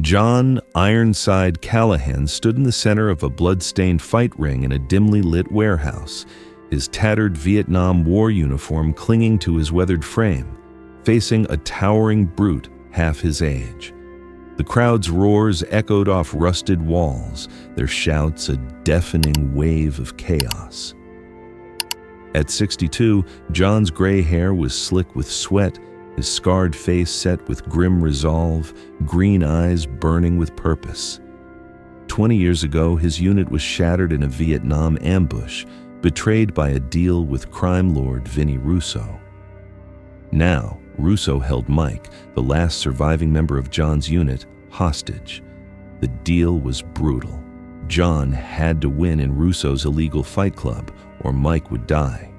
John Ironside Callahan stood in the center of a blood-stained fight ring in a dimly lit warehouse, his tattered Vietnam War uniform clinging to his weathered frame, facing a towering brute half his age. The crowd's roars echoed off rusted walls, their shouts a deafening wave of chaos. At 62, John's gray hair was slick with sweat, his scarred face set with grim resolve, green eyes burning with purpose. 20 years ago, his unit was shattered in a Vietnam ambush, betrayed by a deal with crime lord Vinny Russo. Now, Russo held Mike, the last surviving member of John's unit, hostage. The deal was brutal. John had to win in Russo's illegal fight club, or Mike would die.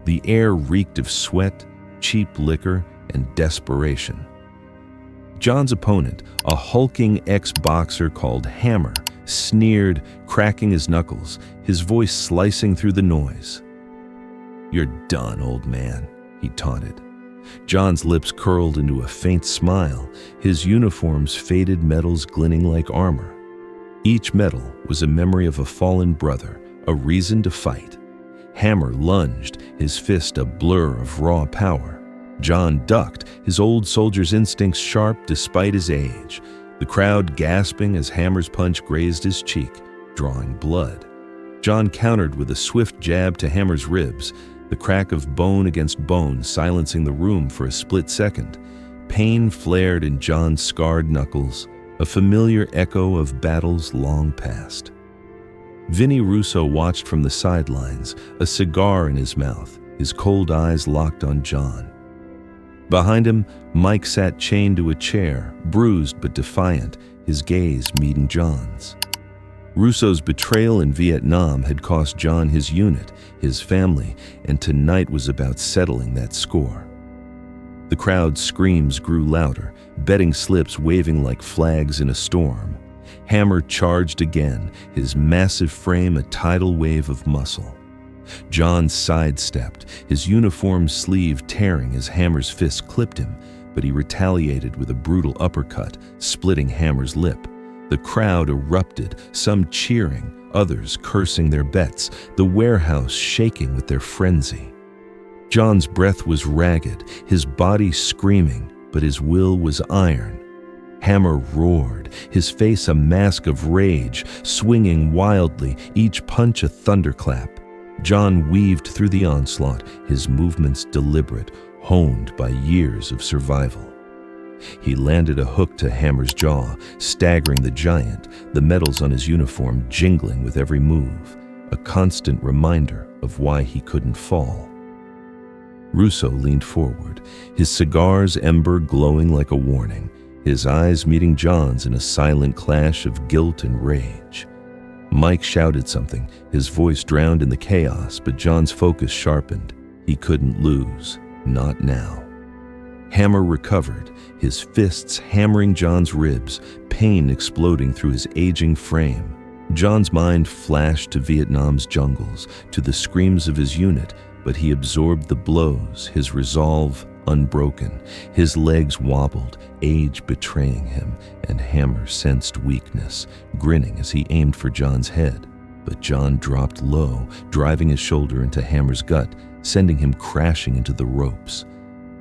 The air reeked of sweat, cheap liquor, and desperation. John's opponent, a hulking ex-boxer called Hammer, sneered, cracking his knuckles, his voice slicing through the noise. "You're done, old man," he taunted. John's lips curled into a faint smile, his uniform's faded metals glinting like armor. Each metal was a memory of a fallen brother, a reason to fight. Hammer lunged, his fist a blur of raw power. John ducked, his old soldier's instincts sharp despite his age. The crowd gasping as Hammer's punch grazed his cheek, drawing blood. John countered with a swift jab to Hammer's ribs, the crack of bone against bone silencing the room for a split second. Pain flared in John's scarred knuckles, a familiar echo of battles long past. Vinny Russo watched from the sidelines, a cigar in his mouth, his cold eyes locked on John. Behind him, Mike sat chained to a chair, bruised but defiant, his gaze meeting John's. Russo's betrayal in Vietnam had cost John his unit, his family, and tonight was about settling that score. The crowd's screams grew louder, betting slips waving like flags in a storm. Hammer charged again, his massive frame a tidal wave of muscle. John sidestepped, his uniform sleeve tearing as Hammer's fist clipped him, but he retaliated with a brutal uppercut, splitting Hammer's lip. The crowd erupted, some cheering, others cursing their bets, the warehouse shaking with their frenzy. John's breath was ragged, his body screaming, but his will was iron. Hammer roared, his face a mask of rage, swinging wildly, each punch a thunderclap. John weaved through the onslaught, his movements deliberate, honed by years of survival. He landed a hook to Hammer's jaw, staggering the giant, the metals on his uniform jingling with every move, a constant reminder of why he couldn't fall. Russo leaned forward, his cigar's ember glowing like a warning, his eyes meeting John's in a silent clash of guilt and rage. Mike shouted something, his voice drowned in the chaos, but John's focus sharpened. He couldn't lose, not now. Hammer recovered, his fists hammering John's ribs, pain exploding through his aging frame. John's mind flashed to Vietnam's jungles, to the screams of his unit, but he absorbed the blows, his resolve unbroken. His legs wobbled, age betraying him, and Hammer sensed weakness, grinning as he aimed for John's head. But John dropped low, driving his shoulder into Hammer's gut, sending him crashing into the ropes.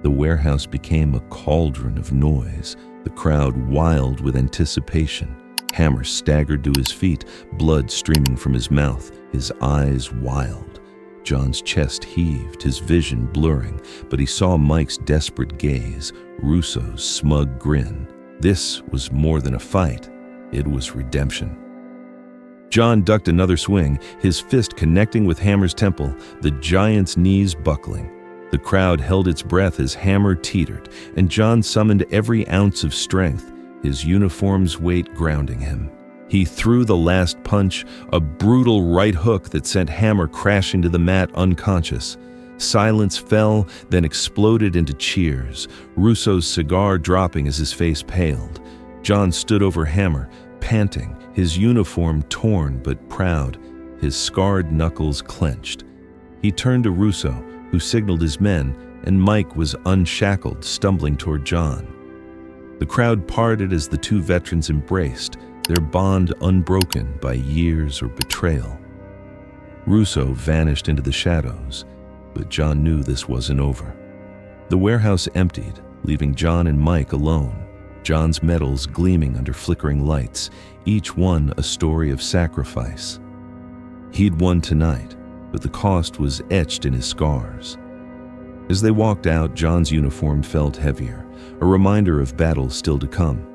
The warehouse became a cauldron of noise, the crowd wild with anticipation. Hammer staggered to his feet, blood streaming from his mouth, his eyes wild. John's chest heaved, his vision blurring, but he saw Mike's desperate gaze, Russo's smug grin. This was more than a fight. It was redemption. John ducked another swing, his fist connecting with Hammer's temple, the giant's knees buckling. The crowd held its breath as Hammer teetered, and John summoned every ounce of strength, his uniform's weight grounding him. He threw the last punch, a brutal right hook that sent Hammer crashing to the mat unconscious. Silence fell, then exploded into cheers, Russo's cigar dropping as his face paled. John stood over Hammer, panting, his uniform torn but proud, his scarred knuckles clenched. He turned to Russo, who signaled his men, and Mike was unshackled, stumbling toward John. The crowd parted as the two veterans embraced, their bond unbroken by years or betrayal. Russo vanished into the shadows, but John knew this wasn't over. The warehouse emptied, leaving John and Mike alone, John's medals gleaming under flickering lights, each one a story of sacrifice. He'd won tonight, but the cost was etched in his scars. As they walked out, John's uniform felt heavier, a reminder of battles still to come.